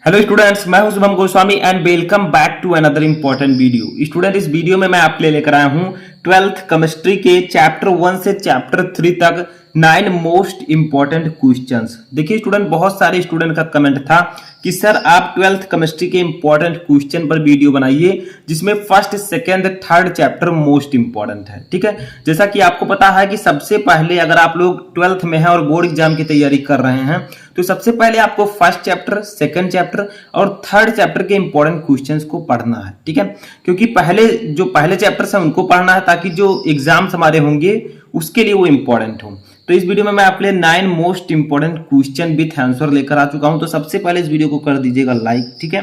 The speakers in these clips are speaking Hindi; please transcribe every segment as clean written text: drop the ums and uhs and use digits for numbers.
हेलो स्टूडेंट्स, मैं हूं Shubham Goswami and welcome back to another important video. Student, इस वीडियो में मैं आपके लिए लेकर आया हूं 12th केमिस्ट्री के चैप्टर 1 से चैप्टर 3 तक 9 मोस्ट इंपॉर्टेंट क्वेश्चंस। देखिए स्टूडेंट, बहुत सारे स्टूडेंट का कमेंट था कि सर आप 12th केमिस्ट्री के इंपॉर्टेंट क्वेश्चन पर वीडियो बनाइए जिसमें first second third chapter most important है। ठीक है, जैसा कि आपको पता है कि सबसे पहले अगर आप लोग 12th में हैं और बोर्ड एग्जाम की तैयारी कर रहे हैं तो सबसे पहले आपको फर्स्ट चैप्टर, सेकंड चैप्टर और थर्ड चैप्टर के इंपॉर्टेंट क्वेश्चंस को पढ़ना है। ठीक है, क्योंकि पहले चैप्टर्स हैं उनको पढ़ना है ताकि जो एग्जाम्स हमारे होंगे उसके लिए वो इंपॉर्टेंट हो। तो इस वीडियो में मैं आपके लिए 9 most important question with answer लेकर आ चुका हूं। तो सबसे पहले इस वीडियो को कर दीजिएगा लाइक। ठीक है,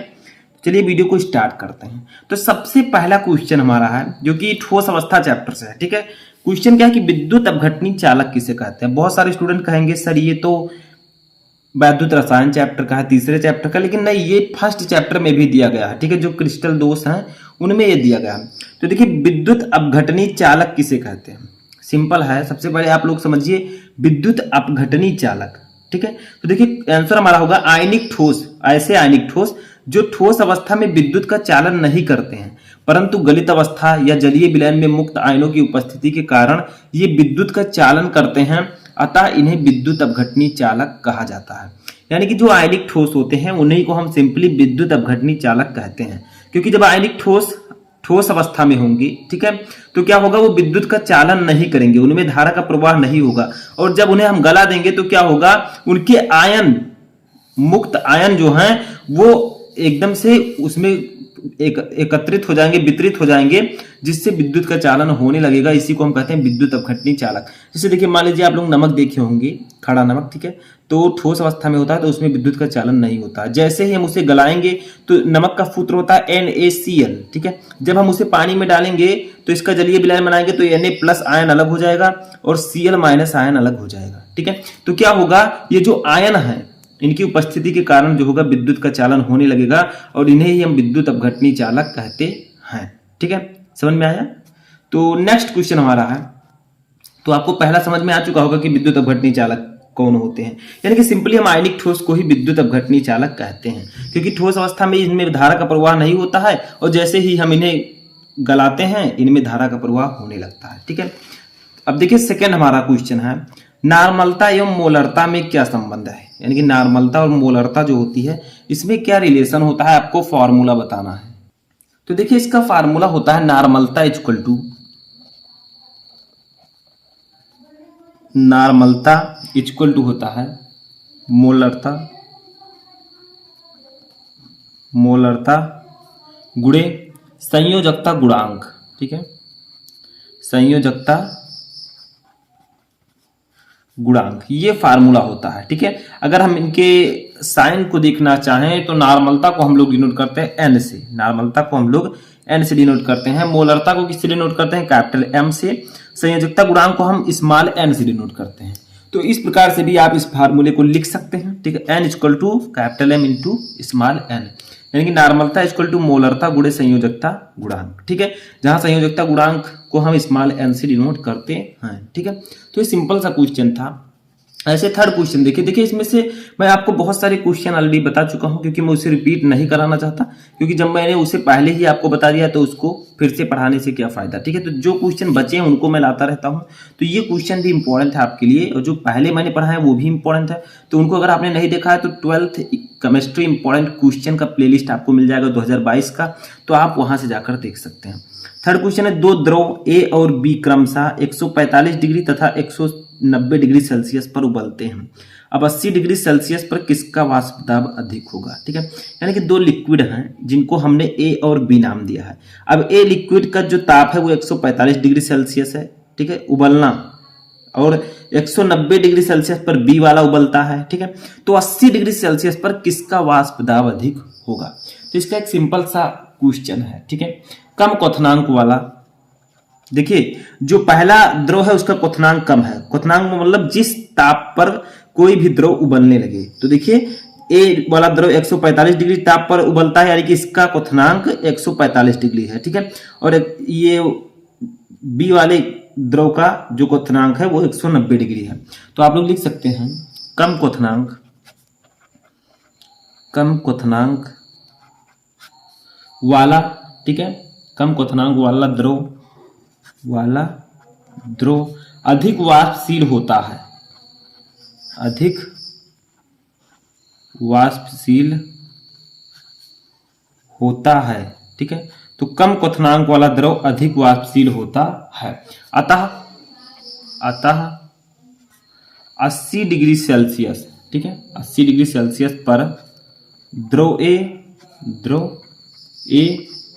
चलिए वीडियो को स्टार्ट करते हैं। तो सबसे पहला क्वेश्चन हमारा है जो कि ठोस अवस्था चैप्टर से है। ठीक है, क्वेश्चन क्या है कि विद्युत अपघटनी चालक किसे कहते हैं। बहुत सारे स्टूडेंट कहेंगे सर ये तो वैद्युत रसायन चैप्टर का है, तीसरे चैप्टर का, लेकिन नहीं, ये फर्स्ट चैप्टर में भी दिया गया है। ठीक है, जो क्रिस्टल दोष हैं उनमें ये दिया गया है। तो देखिए विद्युत अपघटनी चालक किसे कहते हैं। सिंपल है, सबसे पहले आप लोग समझिए विद्युत अपघटनी चालक। ठीक है, तो देखिए आंसर हमारा होगा आयनिक ठोस। ऐसे आयनिक ठोस जो ठोस अवस्था में विद्युत का चालन नहीं करते हैं परंतु गलित अवस्था या जलीय विलयन में मुक्त आयनों की उपस्थिति के कारण ये विद्युत का चालन करते हैं, अतः इन्हें विद्युत अपघटनी चालक कहा जाता है। यानी कि जो आयनिक ठोस होते हैं उन्हीं को हम सिंपली विद्युत अपघटनी चालक कहते हैं, क्योंकि जब आयनिक ठोस अवस्था में होंगी, ठीक है, तो क्या होगा, वो विद्युत का चालन नहीं करेंगे, उनमें धारा का प्रवाह नहीं होगा। और जब उन्हें हम गला देंगे तो क्या होगा, उनके आयन, मुक्त आयन जो हैं वो एकदम से उसमें एकत्रित हो जाएंगे, वितरित हो जाएंगे, जिससे विद्युत का चालन होने लगेगा। इसी को हम कहते हैं विद्युत अपघटनी चालक। जैसे देखिए मान लीजिए आप लोग नमक देखे होंगे, खड़ा नमक, ठीक है, तो ठोस अवस्था में होता है तो उसमें विद्युत का चालन नहीं होता। जैसे ही हम उसे गलाएंगे तो नमक का सूत्र होता है NaCl। ठीक है, जब हम उसे पानी में डालेंगे तो इसका जलीय विलयन बनाएंगे तो Na+ आयन अलग हो जाएगा और Cl- आयन अलग हो जाएगा। ठीक है, तो क्या होगा, ये जो आयन है इनकी उपस्थिति के कारण जो होगा विद्युत का चालन होने लगेगा और इन्हें ही हम विद्युत अपघटनी चालक कहते हैं। ठीक है, समझ में आया। तो नेक्स्ट क्वेश्चन हमारा है, तो आपको पहला समझ में आ चुका होगा कि विद्युत अपघटनी चालक कौन होते हैं। यानी कि सिंपली हम आयनिक ठोस को ही विद्युत अपघटनी चालक कहते हैं, क्योंकि ठोस अवस्था में इनमें धारा का प्रवाह नहीं होता है और जैसे ही हम इन्हें गलाते हैं इनमें धारा का प्रवाह होने लगता है। ठीक है, अब देखिए सेकेंड हमारा क्वेश्चन है, नॉर्मलता एवं मोलरता में क्या संबंध है। यानी कि नॉर्मलता और मोलरता जो होती है इसमें क्या रिलेशन होता है, आपको फॉर्मूला बताना है। तो देखिए इसका फार्मूला होता है नॉर्मलता इक्वल टू होता है मोलरता गुणे संयोजकता गुणांक। ठीक है, संयोजकता गुणांक, ये फार्मूला होता है। ठीक है, अगर हम इनके साइन को देखना चाहें तो नॉर्मलता को हम लोग डिनोट करते हैं एन से, नॉर्मलता को हम लोग एन से डिनोट करते हैं, मोलरता को किससे डिनोट करते हैं, कैपिटल M से, संयोजकता गुणांक को हम स्मॉल n से डिनोट करते हैं। तो इस प्रकार से भी आप इस फार्मूले को लिख सकते हैं। ठीक है, n equal to capital M into small n, यानी कि नॉर्मलता इक्वल टू मोलरता गुणे संयोजकता गुणांक। ठीक है, जहां संयोजकता गुणांक को हम स्मॉल n से डिनोट करते हैं। ठीक है, तो ये सिंपल सा क्वेश्चन था। ऐसे थर्ड क्वेश्चन देखिए इसमें से मैं आपको बहुत सारे क्वेश्चन ऑलरेडी बता चुका हूं, क्योंकि मैं उसे रिपीट नहीं कराना चाहता, क्योंकि जब मैंने उसे पहले ही आपको बता दिया तो उसको फिर से पढ़ाने से क्या फायदा। ठीक है, तो जो क्वेश्चन बचे हैं उनको मैं लाता रहता हूं, तो ये क्वेश्चन भी इंपॉर्टेंट है आपके लिए, और जो पहले मैंने पढ़ा है वो भी इंपॉर्टेंट है। तो उनको अगर आपने नहीं देखा है तो 12th केमिस्ट्री इंपॉर्टेंट क्वेश्चन का प्लेलिस्ट आपको मिल जाएगा 2022 का, तो आप वहां से जाकर देख सकते हैं। थर्ड क्वेश्चन है, दो द्रव A और B क्रमशः 145 डिग्री तथा 190 डिग्री सेल्सियस पर उबलते हैं, अब 80 डिग्री सेल्सियस पर किसका वाष्प दाब अधिक होगा। ठीक है, यानी कि दो लिक्विड हैं जिनको हमने A और B नाम दिया है। अब A लिक्विड का जो ताप है वो 145 डिग्री सेल्सियस है, ठीक है, उबलना, और 190 डिग्री सेल्सियस पर B वाला उबलता है। ठीक है, तो 80 डिग्री सेल्सियस पर किसका वाष्प दाब अधिक होगा। तो इसका एक सिंपल सा क्वेश्चन है। ठीक है, कम क्वथनांक वाला, देखिए जो पहला द्रव है उसका क्वथनांक कम है, क्वथनांक मतलब जिस ताप पर कोई भी द्रव उबलने लगे। तो देखिए ए वाला द्रव 145 डिग्री ताप पर उबलता है, यानी कि इसका क्वथनांक 145 डिग्री है। ठीक है, और ये बी वाले द्रव का जो क्वथनांक है वो 190 डिग्री है। तो आप लोग लिख सकते हैं कम क्वथनांक कम क्वथनांक वाला, ठीक है, कम क्वथनांक वाला द्रव अधिक वाष्पशील होता है, अधिक वाष्पशील होता है, ठीक है। तो कम क्वथनांक वाला द्रव अधिक वाष्पशील होता है। अतः 80 डिग्री सेल्सियस, ठीक है, 80 डिग्री सेल्सियस पर द्रव ए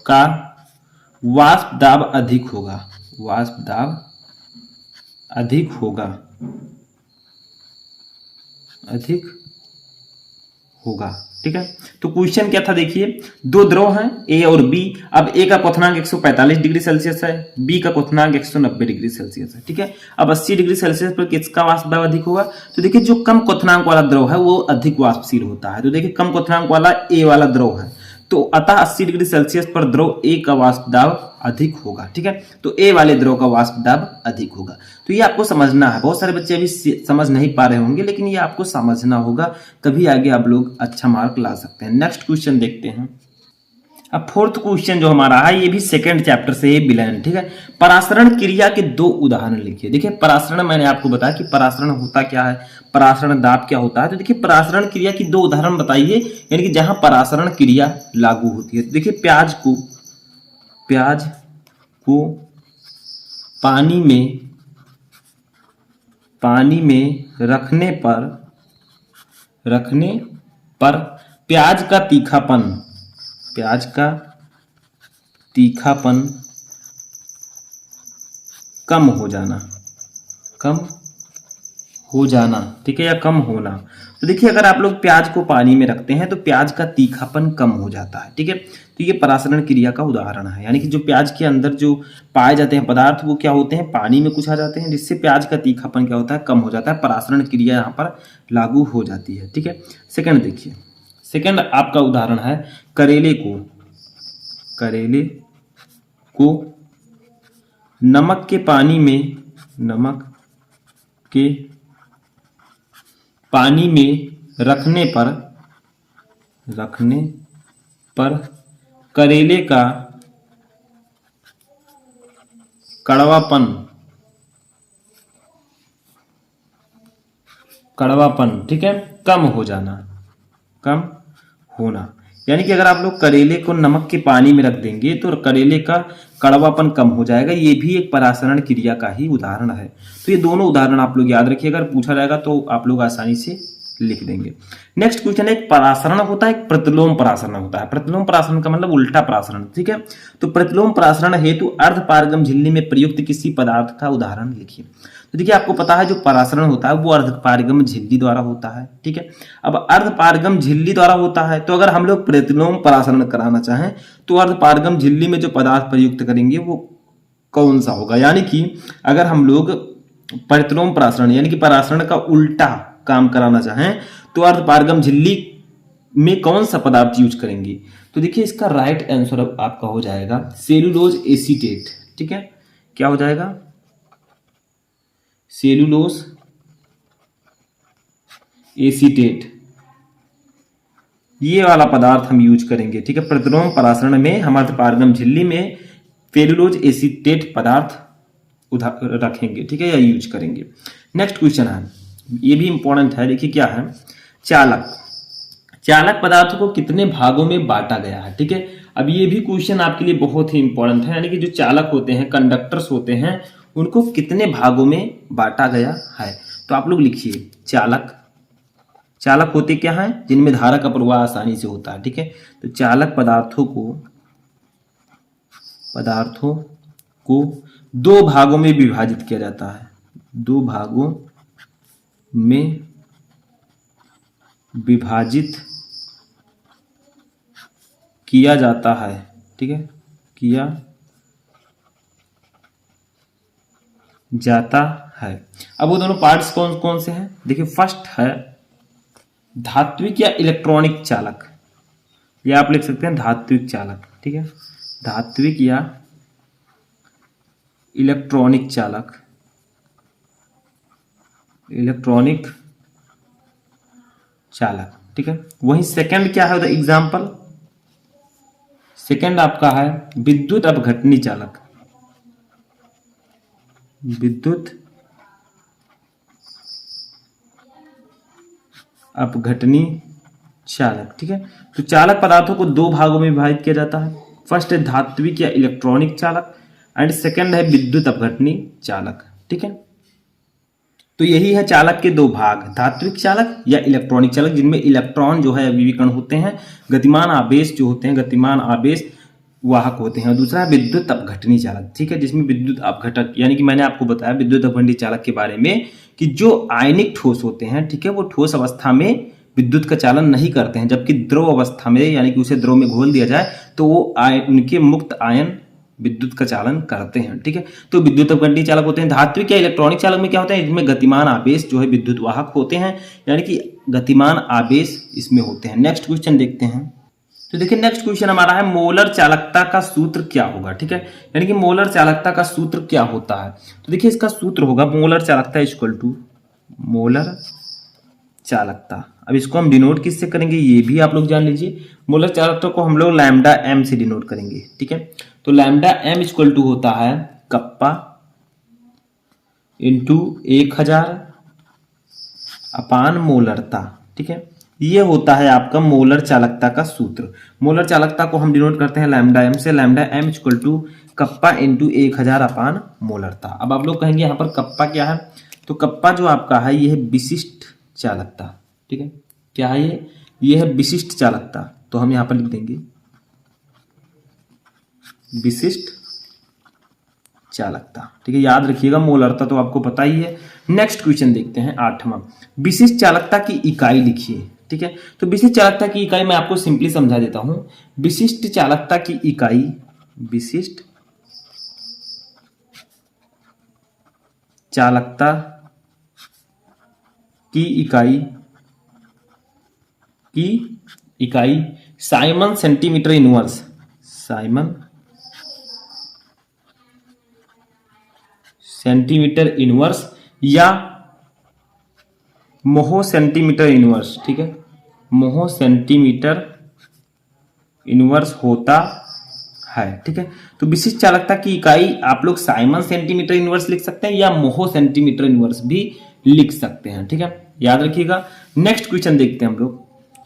का वाष्प दाब अधिक होगा, वाष्प दाब अधिक होगा, अधिक होगा, ठीक है। तो क्वेश्चन क्या था देखिए, दो द्रव हैं ए और बी। अब ए का क्वथनांक 145 डिग्री सेल्सियस है, बी का क्वथनांक 190 डिग्री सेल्सियस है, ठीक है। अब 80 डिग्री सेल्सियस पर किसका वाष्प दाब अधिक होगा? तो देखिए जो कम क्वथनांक वाला द्रव है वो अधिक वाष्पशील होता है। तो देखिए कम क्वथनांक वाला ए वाला द्रव है, तो अतः 80 डिग्री सेल्सियस पर द्रव ए का वाष्प दाब अधिक होगा, ठीक है। तो ए वाले द्रव का वाष्प दाब अधिक होगा। तो ये आपको समझना है। बहुत सारे बच्चे अभी समझ नहीं पा रहे होंगे, लेकिन ये आपको समझना होगा, तभी आगे आप लोग अच्छा मार्क ला सकते हैं। नेक्स्ट क्वेश्चन देखते हैं। अब फोर्थ क्वेश्चन जो हमारा है ये भी सेकंड चैप्टर से ही बिलोंग, ठीक है। परासरण क्रिया के दो उदाहरण लिखिए। देखिए परासरण, मैंने आपको बताया कि परासरण होता क्या है, परासरण दाब क्या होता है। तो देखिए परासरण क्रिया की दो उदाहरण बताइए, यानी कि जहां परासरण क्रिया लागू होती है। तो देखिए प्याज को पानी में रखने पर प्याज का तीखापन कम हो जाना, ठीक है, या कम होना। तो देखिए अगर आप लोग प्याज को पानी में रखते हैं तो प्याज का तीखापन कम हो जाता है, ठीक है। तो ये परासरण क्रिया का उदाहरण है, यानी कि जो प्याज के अंदर जो पाए जाते हैं पदार्थ वो क्या होते हैं, पानी में कुछ आ जाते हैं, जिससे प्याज का तीखापन क्या होता है, कम हो जाता है। परासरण क्रिया यहाँ पर लागू हो जाती है, ठीक है। सेकंड देखिए, सेकंड आपका उदाहरण है करेले को नमक के पानी में रखने पर करेले का कड़वापन, ठीक है, कम होना। यानी कि अगर आप लोग करेले को नमक के पानी में रख देंगे तो करेले का कड़वापन कम हो जाएगा। ये भी एक परासरण क्रिया का ही उदाहरण है। तो ये दोनों उदाहरण आप लोग याद रखिए, अगर पूछा जाएगा तो आप लोग आसानी से लिख देंगे। नेक्स्ट क्वेश्चन है, एक परासरण होता है, एक प्रतिलोम परासरण होता है। प्रतिलोम परासरण का मतलब उल्टा परासरण, ठीक है। तो प्रतिलोम परासरण हेतु अर्धपारगम झिल्ली में प्रयुक्त किसी पदार्थ का उदाहरण लिखिए। तो देखिए आपको पता है जो परासरण होता है वो अर्धपारगम झिल्ली द्वारा होता है, ठीक है। अब अर्धपारगम झिल्ली द्वारा होता है, तो अगर हम लोग प्रतिलोम परासरण कराना चाहें तो अर्धपारगम झिल्ली में जो पदार्थ प्रयुक्त करेंगे वो कौन सा होगा। यानी कि अगर हम लोग प्रतिलोम परासरण यानी कि परासरण का उल्टा काम कराना चाहें तो अर्धपारगम झिल्ली में कौन सा पदार्थ यूज करेंगे। तो देखिए इसका राइट आंसर आपका हो जाएगा सेलुलोज एसीटेट, ठीक है। क्या हो जाएगा, सेलुलोज एसीटेट, ये वाला पदार्थ हम यूज करेंगे, ठीक है। प्रतिलोम परासरण में हम अर्धपारगम झिल्ली में सेलुलोज एसीटेट पदार्थ रखेंगे, ठीक है, या यूज करेंगे। नेक्स्ट क्वेश्चन है, ये भी इंपॉर्टेंट है। देखिए क्या है, चालक पदार्थों को कितने भागों में बांटा गया है, ठीक है। अब ये भी क्वेश्चन आपके लिए बहुत ही इंपॉर्टेंट है, यानी कि जो चालक होते हैं, कंडक्टर्स होते हैं, उनको कितने भागों में बांटा गया है। तो आप लोग लिखिए चालक होते क्या हैं, जिनमें धारा का प्रवाह आसानी से होता है, ठीक है। तो चालक पदार्थों को दो भागों में विभाजित किया जाता है, दो भागों में विभाजित किया जाता है, ठीक है, किया जाता है। अब वो दोनों पार्ट्स कौन कौन से हैं, देखिए फर्स्ट है धात्विक या इलेक्ट्रॉनिक चालक, या आप लिख सकते हैं धात्विक चालक, ठीक है, धात्विक या इलेक्ट्रॉनिक चालक, ठीक है। वहीं सेकंड क्या है द एग्जाम्पल, सेकंड आपका है विद्युत अपघटनी चालक, विद्युत अपघटनी चालक, ठीक है। तो चालक पदार्थों को दो भागों में विभाजित किया जाता है, फर्स्ट है धात्विक या इलेक्ट्रॉनिक चालक एंड सेकंड है विद्युत अपघटनी चालक, ठीक है। तो यही है चालक के दो भाग, धात्विक चालक या इलेक्ट्रॉनिक चालक, जिनमें इलेक्ट्रॉन जो है विविकर्ण होते हैं, गतिमान आवेश जो होते हैं, गतिमान आवेश वाहक होते हैं। और दूसरा है विद्युत अपघटनी चालक, ठीक है, जिसमें विद्युत अपघटक, यानी कि मैंने आपको बताया विद्युत अपघटनी चालक के बारे में कि जो आयनिक ठोस होते हैं, ठीक है, वो ठोस अवस्था में विद्युत का चालन नहीं करते हैं, जबकि द्रव अवस्था में यानी कि उसे द्रव में घोल दिया जाए तो वो उनके मुक्त आयन विद्युत का चालन करते हैं, ठीक है। तो विद्युत अपघटनी चालक होते हैं। धात्विक या इलेक्ट्रॉनिक चालक में क्या होता है, इसमें गतिमान आवेश जो है विद्युत वाहक होते हैं, यानी कि गतिमान आवेश इसमें होते हैं। नेक्स्ट क्वेश्चन देखते हैं। तो देखिए नेक्स्ट क्वेश्चन हमारा है मोलर चालकता का सूत्र क्या होगा, ठीक है, यानी कि मोलर चालकता का सूत्र क्या होता है। तो देखिए इसका सूत्र होगा मोलर चालकता इक्वल टू मोलर चालकता। अब इसको हम डिनोट किससे करेंगे ये भी आप लोग जान लीजिए। मोलर चालकता को हम लोग लैम्डा एम से डिनोट करेंगे, ठीक है। तो लैम्डा एम इक्वल टू होता है कप्पा इंटू 1000 अपान मोलरता, ठीक है। ये होता है आपका मोलर चालकता का सूत्र। मोलर चालकता को हम डिनोट करते हैं लैम्डा एम से, lambda M equal to kappa into 1000 upon मोलरता। अब आप लोग कहेंगे यहाँ पर कप्पा क्या है, तो कप्पा जो आपका है ये है विशिष्ट चालकता, ठीक है। क्या है ये है विशिष्ट चालकता, तो हम यहां पर लिख देंगे विशिष्ट चालकता, ठीक है। याद रखिएगा मोलरता तो आपको पता ही है। नेक्स्ट क्वेश्चन देखते हैं 8वां। विशिष्ट चालकता की इकाई लिखिए, ठीक है। तो विशिष्ट चालकता की इकाई मैं आपको सिंपली समझा देता हूं। विशिष्ट चालकता की इकाई, विशिष्ट चालकता की इकाई Simon centimetre inverse, Simon centimetre inverse या मोहो सेंटीमीटर इनवर्स, ठीक है, मोहो सेंटीमीटर इनवर्स होता है, ठीक है। तो विशिष्ट चालकता की इकाई आप लोग साइमन सेंटीमीटर इनवर्स लिख सकते हैं या मोहो सेंटीमीटर इनवर्स भी लिख सकते हैं, ठीक है, याद रखिएगा। नेक्स्ट क्वेश्चन देखते हैं हम लोग।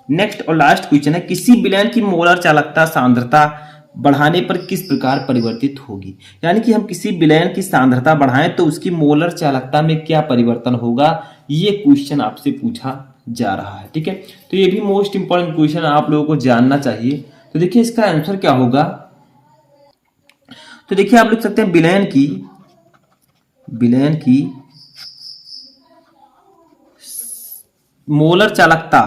नेक्स्ट और लास्ट क्वेश्चन है किसी विलयन की मोलर चालकता सांद्रता बढ़ाने पर किस प्रकार परिवर्तित होगी, यानी कि हम किसी विलयन की सांद्रता बढ़ाएं तो उसकी मोलर चालकता में क्या परिवर्तन होगा, ये क्वेश्चन आपसे पूछा जा रहा है, ठीक है। तो ये भी मोस्ट इंपॉर्टेंट क्वेश्चन आप लोगों को जानना चाहिए। तो देखिए इसका आंसर क्या होगा, तो देखिए आप लिख सकते हैं विलयन की मोलर चालकता,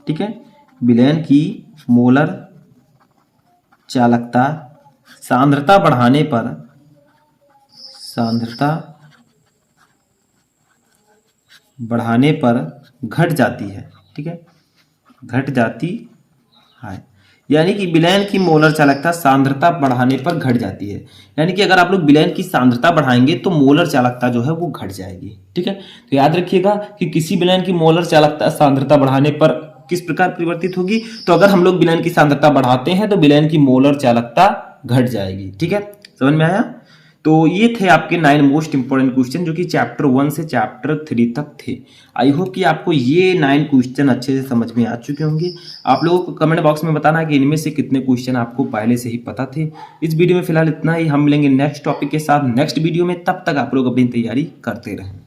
ठीक है, विलयन की मोलर चालकता सांद्रता बढ़ाने पर घट जाती है, ठीक है, घट जाती है, यानी कि विलयन की मोलर चालकता सांद्रता बढ़ाने पर घट जाती है, यानी कि अगर आप लोग विलयन की सांद्रता बढ़ाएंगे तो मोलर चालकता जो है वो घट जाएगी, ठीक है। तो याद रखिएगा कि किसी विलयन की मोलर चालकता सांद्रता बढ़ाने पर किस प्रकार परिवर्तित होगी, तो अगर हम लोग विलयन की सांद्रता बढ़ाते हैं तो विलयन की मोलर चालकता घट जाएगी, ठीक है, समझ में आया। तो ये थे आपके 9 मोस्ट इंपोर्टेंट क्वेश्चन जो कि चैप्टर 1 से चैप्टर 3 तक थे। आई होप कि आपको ये 9 क्वेश्चन अच्छे से समझ में आ चुके होंगे। आप लोगों को कमेंट बॉक्स में बताना कि इनमें से कितने क्वेश्चन आपको पहले से ही पता थे। इस वीडियो में फिलहाल इतना ही, हम मिलेंगे नेक्स्ट टॉपिक के साथ नेक्स्ट वीडियो में, तब तक आप लोग अपनी तैयारी करते रहें।